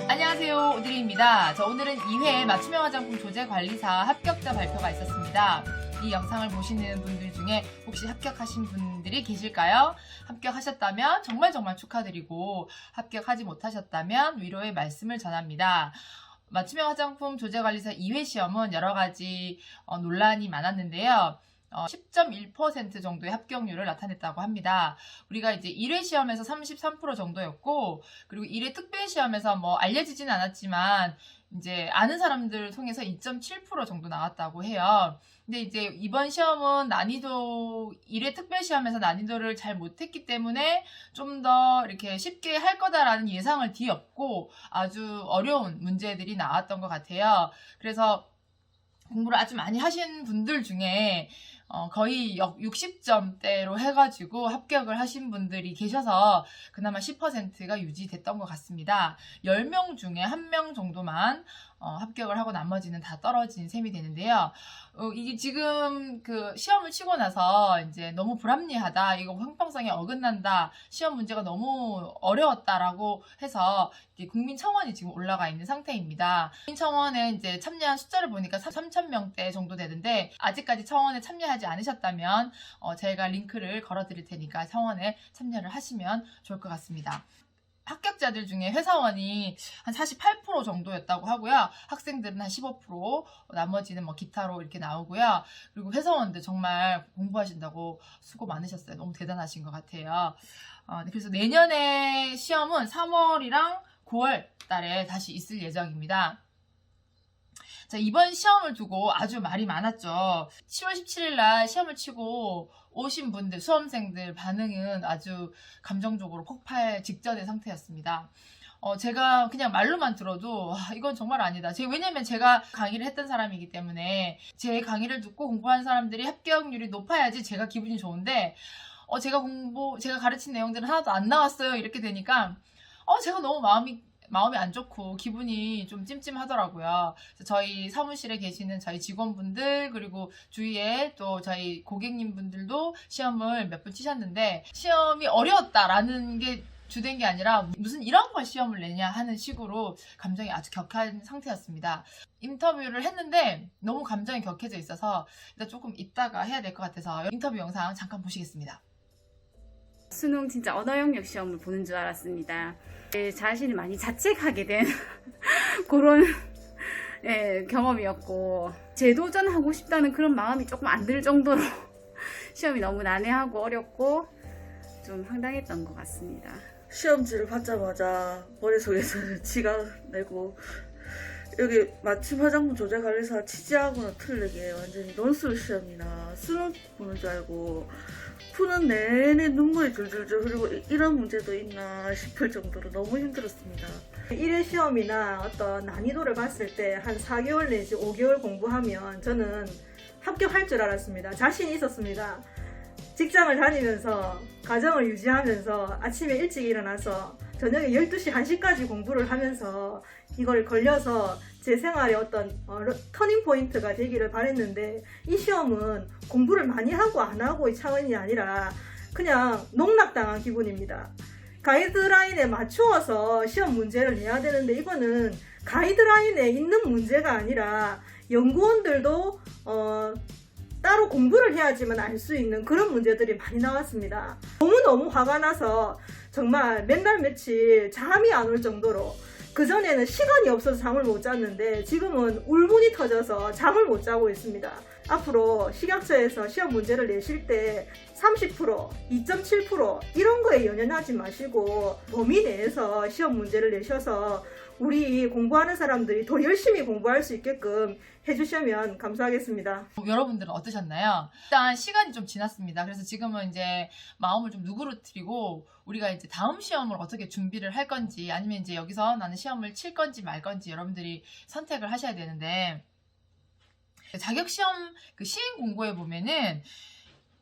안녕하세요, 오드리입니다. 오늘은 2회 맞춤형 화장품 조제관리사 합격자 발표가 있었습니다. 이 영상을 보시는 분들 중에 혹시 합격하신 분들이 계실까요? 합격하셨다면 정말 축하드리고, 합격하지 못하셨다면 위로의 말씀을 전합니다. 맞춤형 화장품 조제관리사 2회 시험은 여러 가지 논란이 많았는데요. 10.1% 정도의 합격률을 나타냈다고 합니다. 우리가 이제 1회 시험에서 33% 정도였고, 그리고 1회 특별 시험에서 알려지진 않았지만 이제 아는 사람들을 통해서 2.7% 정도 나왔다고 해요. 근데 이제 이번 시험은 난이도 1회 특별 시험에서 난이도를 잘 못했기 때문에 좀 더 이렇게 쉽게 할 거다라는 예상을 뒤엎고 아주 어려운 문제들이 나왔던 것 같아요. 그래서 공부를 아주 많이 하신 분들 중에 거의 60점대로 해가지고 합격을 하신 분들이 계셔서 그나마 10%가 유지됐던 것 같습니다. 10명 중에 1명 정도만 합격을 하고 나머지는 다 떨어진 셈이 되는데요. 이게 지금 그 시험을 치고 나서 이제 너무 불합리하다, 이거 형평성에 어긋난다, 시험 문제가 너무 어려웠다라고 해서 국민청원이 지금 올라가 있는 상태입니다. 국민청원에 이제 참여한 숫자를 보니까 3,000명대 정도 되는데, 아직까지 청원에 참여하지 않으셨다면 제가 링크를 걸어드릴 테니까 청원에 참여를 하시면 좋을 것 같습니다. 합격자들 중에 회사원이 한 48% 정도였다고 하고요. 학생들은 한 15%, 나머지는 기타로 이렇게 나오고요. 그리고 회사원들 정말 공부하신다고 수고 많으셨어요. 너무 대단하신 것 같아요. 그래서 내년에 시험은 3월이랑 9월 달에 다시 있을 예정입니다. 자, 이번 시험을 두고 아주 말이 많았죠. 10월 17일 날 시험을 치고 오신 분들, 수험생들 반응은 아주 감정적으로 폭발 직전의 상태였습니다. 제가 그냥 말로만 들어도 이건 정말 아니다. 왜냐면 제가 강의를 했던 사람이기 때문에 제 강의를 듣고 공부한 사람들이 합격률이 높아야지 제가 기분이 좋은데, 제가 가르친 내용들은 하나도 안 나왔어요. 이렇게 되니까 제가 너무 마음이 안 좋고 기분이 좀 찜찜하더라고요. 저희 사무실에 계시는 저희 직원분들, 그리고 주위에 또 저희 고객님 분들도 시험을 몇 번 치셨는데, 시험이 어려웠다라는 게 주된 게 아니라 무슨 이런 걸 시험을 내냐 하는 식으로 감정이 아주 격한 상태였습니다. 인터뷰를 했는데 너무 감정이 격해져 있어서 일단 조금 이따가 해야 될 것 같아서 인터뷰 영상 잠깐 보시겠습니다. 수능 진짜 언어 영역 시험을 보는 줄 알았습니다. 제 자신이 많이 자책하게 된 그런 경험이었고, 재도전하고 싶다는 그런 마음이 조금 안 들 정도로 시험이 너무 난해하고 어렵고 좀 황당했던 것 같습니다. 시험지를 받자마자 머릿속에서는 지가 내고, 여기 맞춤 화장품 조제관리사 취지하고는 틀리게 완전히 논술 시험이나 수능 보는 줄 알고 푸는 내내 눈물이 줄줄줄 흐르고 이런 문제도 있나 싶을 정도로 너무 힘들었습니다. 1회 시험이나 어떤 난이도를 봤을 때 한 4개월 내지 5개월 공부하면 저는 합격할 줄 알았습니다. 자신이 있었습니다. 직장을 다니면서 가정을 유지하면서 아침에 일찍 일어나서 저녁에 12시, 1시까지 공부를 하면서 이걸 걸려서 제 생활의 어떤 터닝 포인트가 되기를 바랬는데, 이 시험은 공부를 많이 하고 안 하고의 차원이 아니라 그냥 농락당한 기분입니다. 가이드라인에 맞추어서 시험 문제를 내야 되는데, 이거는 가이드라인에 있는 문제가 아니라 연구원들도 따로 공부를 해야지만 알 수 있는 그런 문제들이 많이 나왔습니다. 너무너무 화가 나서 정말 몇 날 며칠 잠이 안 올 정도로, 그전에는 시간이 없어서 잠을 못 잤는데 지금은 울분이 터져서 잠을 못 자고 있습니다. 앞으로 식약처에서 시험 문제를 내실 때 30%, 2.7% 이런 거에 연연하지 마시고 범위 내에서 시험 문제를 내셔서 우리 공부하는 사람들이 더 열심히 공부할 수 있게끔 해주시면 감사하겠습니다. 여러분들은 어떠셨나요? 일단 시간이 좀 지났습니다. 그래서 지금은 이제 마음을 좀 누그러뜨리고, 우리가 이제 다음 시험을 어떻게 준비를 할 건지, 아니면 이제 여기서 나는 시험을 칠 건지 말 건지 여러분들이 선택을 하셔야 되는데, 자격시험 그 시행 공고에 보면은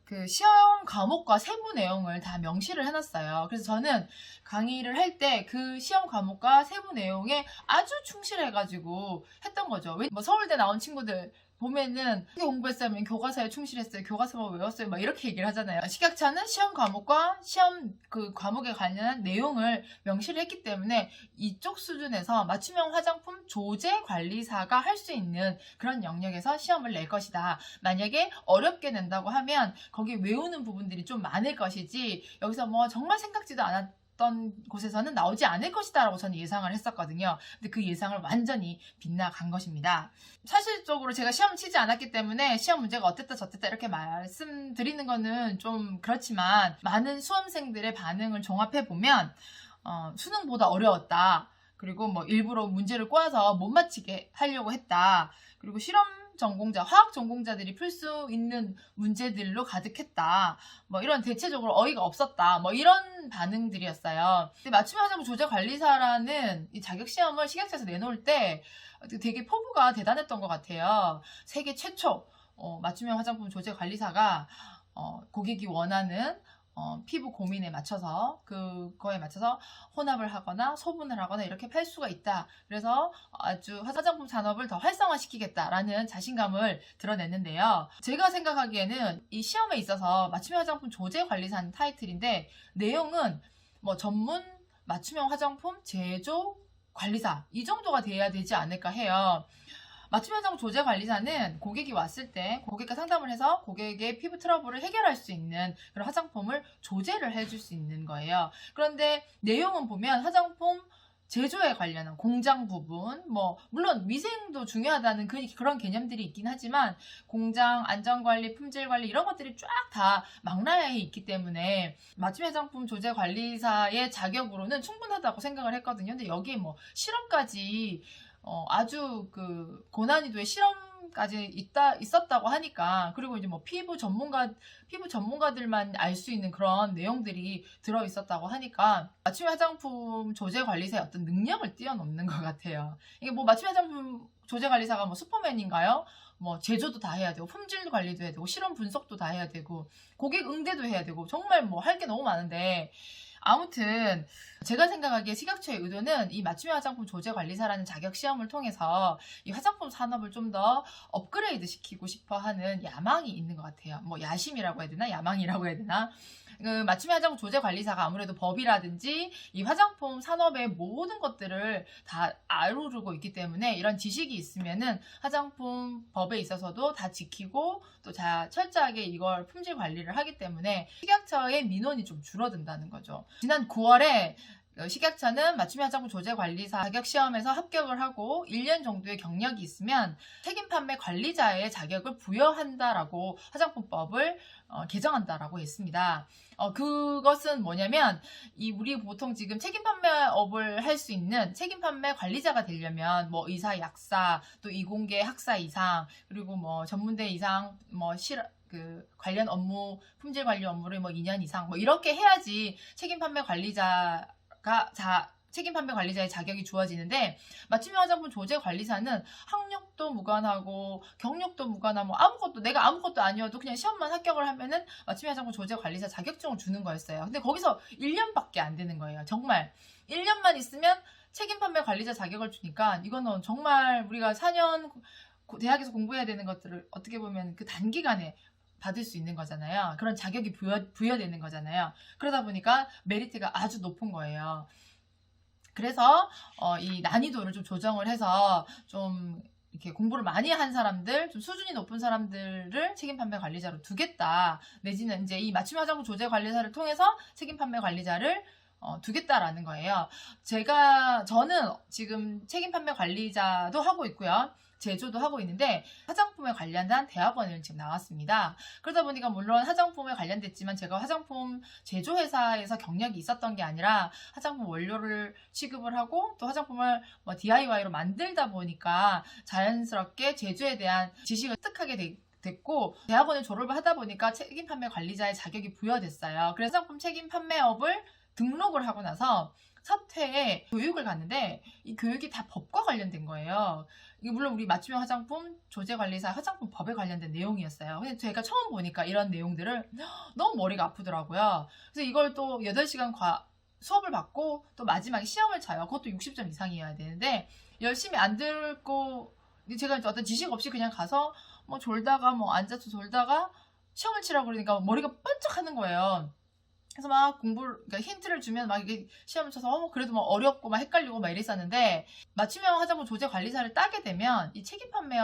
그 시험 과목과 세부 내용을 다 명시를 해놨어요. 그래서 저는 강의를 할 때 그 시험 과목과 세부 내용에 아주 충실해가지고 했던 거죠. 서울대 나온 친구들 보면은 어떻게 공부했으면 교과서에 충실했어요. 교과서만 외웠어요. 막 이렇게 얘기를 하잖아요. 식약처는 시험 과목과 시험 그 과목에 관련한 내용을 명시를 했기 때문에 이쪽 수준에서 맞춤형 화장품 조제 관리사가 할 수 있는 그런 영역에서 시험을 낼 것이다. 만약에 어렵게 낸다고 하면 거기 외우는 부분들이 좀 많을 것이지 여기서 뭐 정말 생각지도 않았던 곳에서는 나오지 않을 것이다 라고 저는 예상을 했었거든요. 근데 그 예상을 완전히 빗나간 것입니다. 사실적으로 제가 시험 치지 않았기 때문에 시험 문제가 어땠다 저땠다 이렇게 말씀드리는 거는 좀 그렇지만 많은 수험생들의 반응을 종합해보면 수능보다 어려웠다. 그리고 뭐 일부러 문제를 꼬아서 못 맞히게 하려고 했다. 그리고 실험 전공자, 화학 전공자들이 풀 수 있는 문제들로 가득했다. 뭐 이런 대체적으로 어이가 없었다. 뭐 이런 반응들이었어요. 근데 맞춤형 화장품 조제 관리사라는 이 자격 시험을 식약처에서 내놓을 때 되게 포부가 대단했던 것 같아요. 세계 최초 맞춤형 화장품 조제 관리사가 고객이 원하는 피부 고민에 맞춰서 그거에 맞춰서 혼합을 하거나 소분을 하거나 이렇게 팔 수가 있다. 그래서 아주 화장품 산업을 더 활성화시키겠다라는 자신감을 드러냈는데요. 제가 생각하기에는 이 시험에 있어서 맞춤형 화장품 조제 관리사는 타이틀인데 내용은 뭐 전문 맞춤형 화장품 제조 관리사 이 정도가 돼야 되지 않을까 해요. 맞춤형 화장품 조제 관리사는 고객이 왔을 때 고객과 상담을 해서 고객의 피부 트러블을 해결할 수 있는 그런 화장품을 조제를 해줄 수 있는 거예요. 그런데 내용은 보면 화장품 제조에 관련한 공장 부분, 뭐 물론 위생도 중요하다는 그런 개념들이 있긴 하지만 공장 안전관리, 품질관리 이런 것들이 쫙 다 망라해 있기 때문에 맞춤형 화장품 조제 관리사의 자격으로는 충분하다고 생각을 했거든요. 근데 여기에 뭐 실험까지 아주 그 고난이도의 실험까지 있었다고 하니까 그리고 이제 뭐 피부 전문가들만 알 수 있는 그런 내용들이 들어 있었다고 하니까 맞춤형 화장품 조제 관리사의 어떤 능력을 뛰어넘는 것 같아요. 이게 뭐 맞춤형 화장품 조제 관리사가 뭐 슈퍼맨인가요? 뭐 제조도 다 해야 되고 품질 관리도 해야 되고 실험 분석도 다 해야 되고 고객 응대도 해야 되고 정말 뭐 할 게 너무 많은데 아무튼 제가 생각하기에 식약처의 의도는 이 맞춤형 화장품 조제 관리사라는 자격 시험을 통해서 이 화장품 산업을 좀 더 업그레이드 시키고 싶어 하는 야망이 있는 것 같아요. 뭐 야심이라고 해야 되나 야망이라고 해야 되나 그 맞춤형 화장품 조제 관리사가 아무래도 법이라든지 이 화장품 산업의 모든 것들을 다 아우르고 있기 때문에 이런 지식이 있으면은 화장품 법에 있어서도 다 지키고 또 철저하게 이걸 품질 관리를 하기 때문에 식약처의 민원이 좀 줄어든다는 거죠. 지난 9월에 식약처는 맞춤형 화장품 조제 관리사 자격 시험에서 합격을 하고 1년 정도의 경력이 있으면 책임 판매 관리자의 자격을 부여한다라고 화장품법을 개정한다라고 했습니다. 그것은 뭐냐면 우리 보통 지금 책임 판매업을 할 수 있는 책임 판매 관리자가 되려면 뭐 의사, 약사, 또 이공계 학사 이상, 그리고 뭐 전문대 이상, 뭐 관련 업무, 품질 관리 업무를 뭐 2년 이상 뭐 이렇게 해야지 책임 판매 관리자의 자격이 주어지는데 맞춤형 화장품 조제 관리사는 학력도 무관하고 경력도 무관하고 내가 아무것도 아니어도 그냥 시험만 합격을 하면은 맞춤형 화장품 조제 관리사 자격증을 주는 거였어요. 근데 거기서 1년밖에 안 되는 거예요. 정말 1년만 있으면 책임 판매 관리자 자격을 주니까 이거는 정말 우리가 4년 대학에서 공부해야 되는 것들을 어떻게 보면 그 단기간에 받을 수 있는 거잖아요. 그런 자격이 부여되는 거잖아요. 그러다 보니까 메리트가 아주 높은 거예요. 그래서 이 난이도를 좀 조정을 해서 좀 이렇게 공부를 많이 한 사람들, 좀 수준이 높은 사람들을 책임 판매 관리자로 두겠다. 내지는 이제 이 맞춤 화장품 조제 관리사를 통해서 책임 판매 관리자를 두겠다라는 거예요. 저는 지금 책임 판매 관리자도 하고 있고요. 제조도 하고 있는데 화장품에 관련된 대학원을 지금 나왔습니다. 그러다 보니까 물론 화장품에 관련됐지만 제가 화장품 제조회사에서 경력이 있었던 게 아니라 화장품 원료를 취급을 하고 또 화장품을 뭐 DIY로 만들다 보니까 자연스럽게 제조에 대한 지식을 습득하게 됐고 대학원을 졸업을 하다 보니까 책임 판매 관리자의 자격이 부여됐어요. 그래서 화장품 책임 판매업을 등록을 하고 나서 첫 회에 교육을 갔는데 이 교육이 다 법과 관련된 거예요. 이게 물론 우리 맞춤형 화장품 조제관리사 화장품 법에 관련된 내용이었어요. 근데 제가 처음 보니까 이런 내용들을 너무 머리가 아프더라고요. 그래서 이걸 또 8시간 수업을 받고 또 마지막에 시험을 쳐요. 그것도 60점 이상이어야 되는데 열심히 안 듣고 제가 어떤 지식 없이 그냥 가서 뭐 졸다가 뭐 앉아서 졸다가 시험을 치라고 그러니까 머리가 번쩍 하는 거예요. 그래서 막 공부를, 그러니까 힌트를 주면 막 이게 시험을 쳐서 그래도 막 어렵고 막 헷갈리고 막 이랬었는데, 맞춤형 화장품 조제 관리사를 따게 되면 이 책임 판매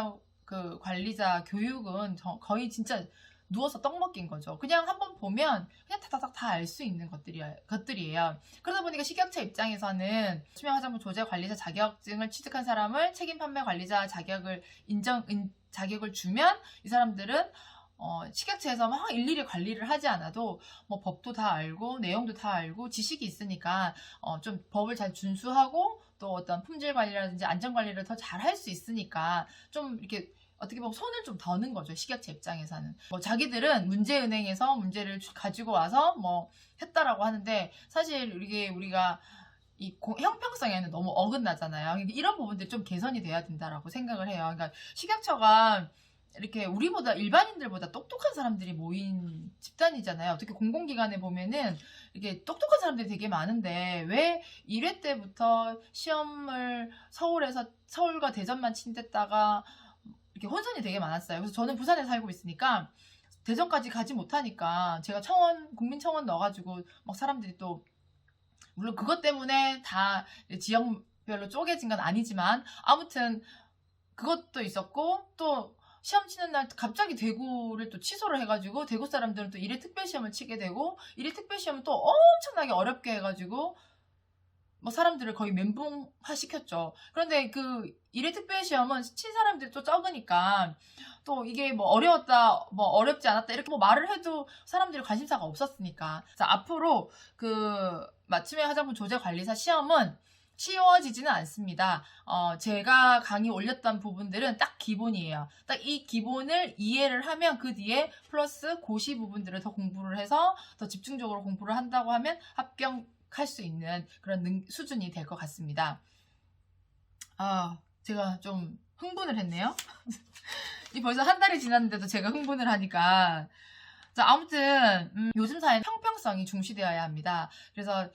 그 관리자 교육은 거의 진짜 누워서 떡 먹긴 거죠. 그냥 한번 보면 그냥 다다닥 다 알 수 있는 것들이에요. 그러다 보니까 식약처 입장에서는 맞춤형 화장품 조제 관리사 자격증을 취득한 사람을 책임 판매 관리자 자격을 주면 이 사람들은 식약처에서 막 일일이 관리를 하지 않아도 뭐 법도 다 알고 내용도 다 알고 지식이 있으니까 좀 법을 잘 준수하고 또 어떤 품질 관리라든지 안전 관리를 더 잘 할 수 있으니까 좀 이렇게 어떻게 보면 손을 좀 더는 거죠. 식약처 입장에서는. 뭐 자기들은 문제은행에서 문제를 가지고 와서 뭐 했다라고 하는데, 사실 이게 우리가 이 형평성에는 너무 어긋나잖아요. 이런 부분들이 좀 개선이 돼야 된다라고 생각을 해요. 그러니까 식약처가 이렇게 우리보다 일반인들보다 똑똑한 사람들이 모인 집단이잖아요. 어떻게 공공기관에 보면은 이게 똑똑한 사람들이 되게 많은데 왜 1회 때부터 시험을 서울과 대전만 친댔다가 이렇게 혼선이 되게 많았어요. 그래서 저는 부산에 살고 있으니까 대전까지 가지 못하니까 제가 국민청원 넣어가지고 막 사람들이 또, 물론 그것 때문에 다 지역별로 쪼개진 건 아니지만 아무튼 그것도 있었고, 또 시험 치는 날 갑자기 대구를 또 취소를 해가지고 대구 사람들은 또 1회 특별시험을 치게 되고 1회 특별시험은 또 엄청나게 어렵게 해가지고 뭐 사람들을 거의 멘붕화 시켰죠. 그런데 그 1회 특별시험은 친 사람들이 또 적으니까 또 이게 뭐 어려웠다, 뭐 어렵지 않았다 이렇게 뭐 말을 해도 사람들이 관심사가 없었으니까. 자, 앞으로 그 맞춤형 화장품 조제 관리사 시험은 쉬워지지는 않습니다. 제가 강의 올렸던 부분들은 딱 기본이에요. 딱 이 기본을 이해를 하면 그 뒤에 플러스 고시 부분들을 더 공부를 해서 더 집중적으로 공부를 한다고 하면 합격할 수 있는 그런 수준이 될 것 같습니다. 제가 좀 흥분을 했네요. 벌써 한 달이 지났는데도 제가 흥분을 하니까. 자, 아무튼 요즘 사회는 형평성이 중시되어야 합니다. 그래서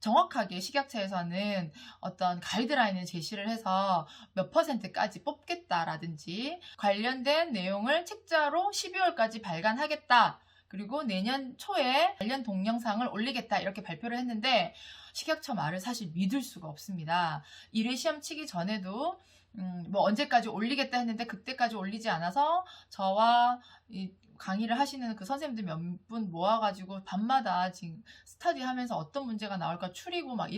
정확하게 식약처에서는 어떤 가이드라인을 제시를 해서 몇 %까지 뽑겠다라든지 관련된 내용을 책자로 12월까지 발간하겠다. 그리고 내년 초에 관련 동영상을 올리겠다 이렇게 발표를 했는데, 식약처 말을 사실 믿을 수가 없습니다. 1회 시험 치기 전에도 뭐 언제까지 올리겠다 했는데 그때까지 올리지 않아서 저와 강의를 하시는 그 선생님들 몇 분 모아가지고 밤마다 지금 스터디하면서 어떤 문제가 나올까 추리고 막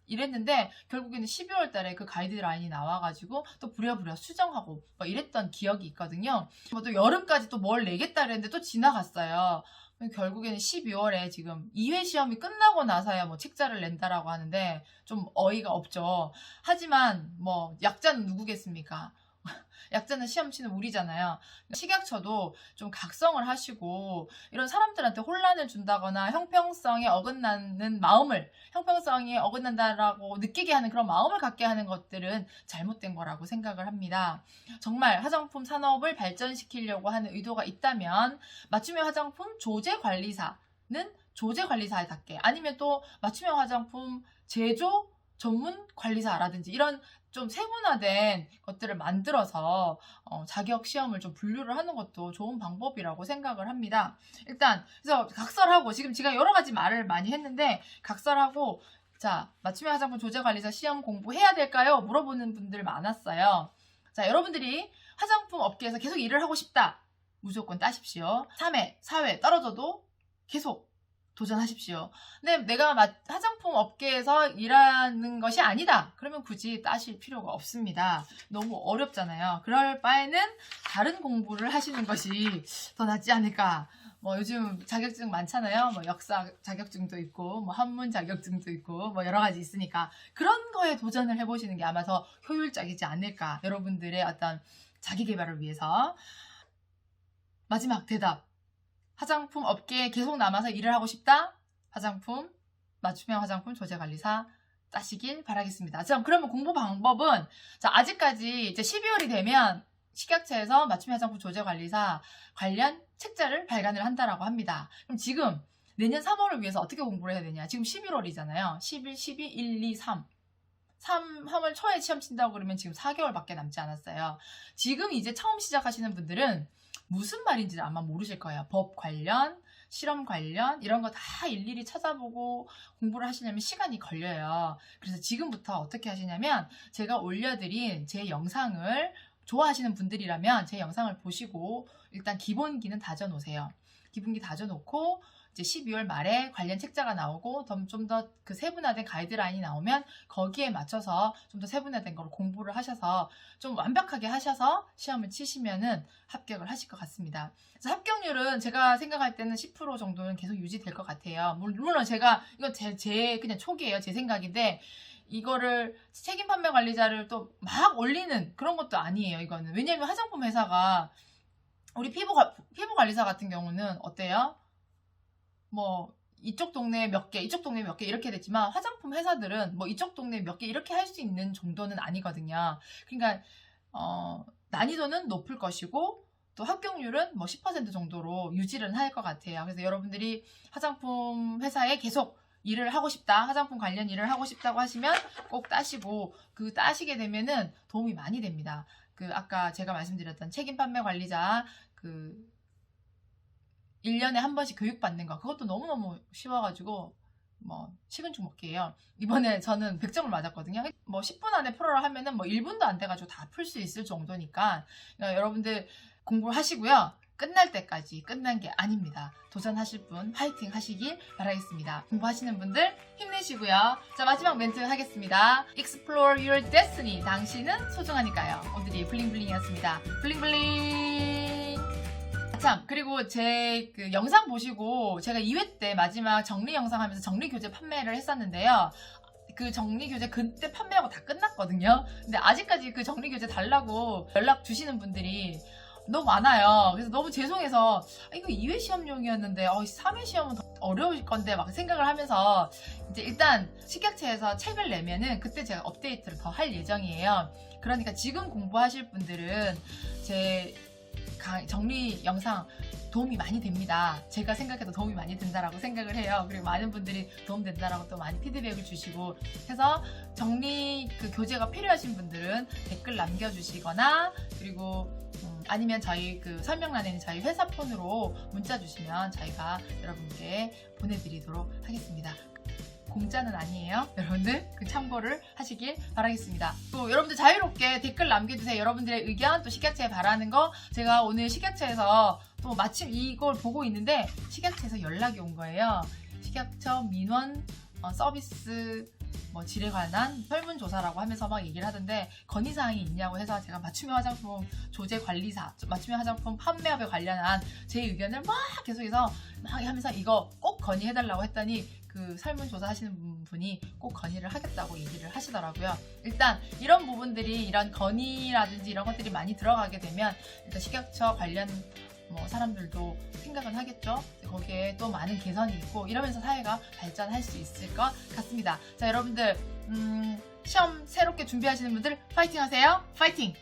이랬는데 결국에는 12월 달에 그 가이드라인이 나와가지고 또 부랴부랴 수정하고 막 이랬던 기억이 있거든요. 뭐 또 여름까지 또 뭘 내겠다 그랬는데 또 지나갔어요. 결국에는 12월에 지금 2회 시험이 끝나고 나서야 뭐 책자를 낸다라고 하는데 좀 어이가 없죠. 하지만 뭐 약자는 누구겠습니까? 약자는 시험 치는 우리잖아요. 식약처도 좀 각성을 하시고 이런 사람들한테 혼란을 준다거나 형평성에 어긋난다라고 느끼게 하는 그런 마음을 갖게 하는 것들은 잘못된 거라고 생각을 합니다. 정말 화장품 산업을 발전시키려고 하는 의도가 있다면 맞춤형 화장품 조제 관리사는 조제 관리사답게, 아니면 또 맞춤형 화장품 제조 전문 관리사라든지 이런 좀 세분화된 것들을 만들어서 자격 시험을 좀 분류를 하는 것도 좋은 방법이라고 생각을 합니다. 일단 그래서 각설하고, 지금 제가 여러 가지 말을 많이 했는데 각설하고, 자, 맞춤형 화장품 조제 관리사 시험 공부해야 될까요? 물어보는 분들 많았어요. 자, 여러분들이 화장품 업계에서 계속 일을 하고 싶다, 무조건 따십시오. 3회, 4회 떨어져도 계속 도전하십시오. 근데 내가 화장품 업계에서 일하는 것이 아니다, 그러면 굳이 따실 필요가 없습니다. 너무 어렵잖아요. 그럴 바에는 다른 공부를 하시는 것이 더 낫지 않을까. 뭐 요즘 자격증 많잖아요. 뭐 역사 자격증도 있고 뭐 한문 자격증도 있고 뭐 여러 가지 있으니까 그런 거에 도전을 해보시는 게 아마 더 효율적이지 않을까, 여러분들의 어떤 자기 개발을 위해서. 마지막 대답. 화장품 업계에 계속 남아서 일을 하고 싶다? 맞춤형 화장품 조제관리사 따시길 바라겠습니다. 자, 그러면 공부 방법은, 자, 아직까지 이제 12월이 되면 식약처에서 맞춤형 화장품 조제관리사 관련 책자를 발간을 한다라고 합니다. 그럼 지금 내년 3월을 위해서 어떻게 공부를 해야 되냐? 지금 11월이잖아요. 11, 12, 1, 2, 3. 3월 초에 시험 친다고 그러면 지금 4개월밖에 남지 않았어요. 지금 이제 처음 시작하시는 분들은 무슨 말인지 아마 모르실 거예요. 법 관련, 실험 관련 이런 거 다 일일이 찾아보고 공부를 하시려면 시간이 걸려요. 그래서 지금부터 어떻게 하시냐면 제가 올려드린 제 영상을 좋아하시는 분들이라면 제 영상을 보시고 일단 기본기는 다져놓으세요. 기본기 다져놓고 이제 12월 말에 관련 책자가 나오고 좀 더 그 세분화된 가이드라인이 나오면 거기에 맞춰서 좀 더 세분화된 걸 공부를 하셔서 좀 완벽하게 하셔서 시험을 치시면은 합격을 하실 것 같습니다. 그래서 합격률은 제가 생각할 때는 10% 정도는 계속 유지될 것 같아요. 물론 제가 이건 제 그냥 촉이에요. 제 생각인데 이거를 책임 판매 관리자를 또 막 올리는 그런 것도 아니에요. 이거는 왜냐면 화장품 회사가 우리 피부 관리사 같은 경우는 어때요? 뭐 이쪽 동네에 몇 개, 이쪽 동네에 몇 개 이렇게 됐지만 화장품 회사들은 뭐 이쪽 동네에 몇 개 이렇게 할 수 있는 정도는 아니거든요. 그러니까 난이도는 높을 것이고 또 합격률은 뭐 10% 정도로 유지를 할 것 같아요. 그래서 여러분들이 화장품 회사에 계속 일을 하고 싶다, 화장품 관련 일을 하고 싶다고 하시면 꼭 따시고 그 따시게 되면은 도움이 많이 됩니다. 그 아까 제가 말씀드렸던 책임 판매 관리자 그 1년에 한 번씩 교육받는 거 그것도 너무너무 쉬워가지고 뭐 식은 죽 먹기예요. 이번에 저는 100점을 맞았거든요. 뭐 10분 안에 풀어라 하면은 뭐 1분도 안 돼가지고 다 풀 수 있을 정도니까 여러분들 공부를 하시고요. 끝날 때까지 끝난 게 아닙니다. 도전하실 분 화이팅 하시길 바라겠습니다. 공부하시는 분들 힘내시고요. 자, 마지막 멘트 하겠습니다. Explore your destiny. 당신은 소중하니까요. 오늘이 블링블링이었습니다. 블링블링. 참, 그리고 제 그 영상 보시고 제가 2회 때 마지막 정리 영상 하면서 정리 교재 판매를 했었는데요. 그 정리 교재 그때 판매하고 다 끝났거든요. 근데 아직까지 그 정리 교재 달라고 연락 주시는 분들이 너무 많아요. 그래서 너무 죄송해서 이거 2회 시험용이었는데 3회 시험은 더 어려울 건데 막 생각을 하면서 이제 일단 식약처에서 책을 내면은 그때 제가 업데이트를 더 할 예정이에요. 그러니까 지금 공부하실 분들은 제 정리 영상 도움이 많이 됩니다. 제가 생각해도 도움이 많이 된다라고 생각을 해요. 그리고 많은 분들이 도움된다라고 또 많이 피드백을 주시고 해서 정리 그 교재가 필요하신 분들은 댓글 남겨주시거나 그리고 아니면 저희 그 설명란에 있는 저희 회사 폰으로 문자 주시면 저희가 여러분께 보내드리도록 하겠습니다. 공짜는 아니에요. 여러분들 그 참고를 하시길 바라겠습니다. 또 여러분들 자유롭게 댓글 남겨주세요. 여러분들의 의견 또 식약처에 바라는 거 제가 오늘 식약처에서 또 마침 이걸 보고 있는데 식약처에서 연락이 온 거예요. 식약처 민원 서비스 뭐 질에 관한 설문조사라고 하면서 막 얘기를 하던데 건의사항이 있냐고 해서 제가 맞춤형 화장품 조제 관리사, 맞춤형 화장품 판매업에 관련한 제 의견을 막 계속해서 막 하면서 이거 꼭 건의해달라고 했더니 그 설문조사 하시는 분이 꼭 건의를 하겠다고 얘기를 하시더라고요. 일단 이런 부분들이 이런 건의라든지 이런 것들이 많이 들어가게 되면 일단 식약처 관련 뭐 사람들도 생각은 하겠죠. 거기에 또 많은 개선이 있고 이러면서 사회가 발전할 수 있을 것 같습니다. 자, 여러분들 시험 새롭게 준비하시는 분들 파이팅 하세요. 파이팅!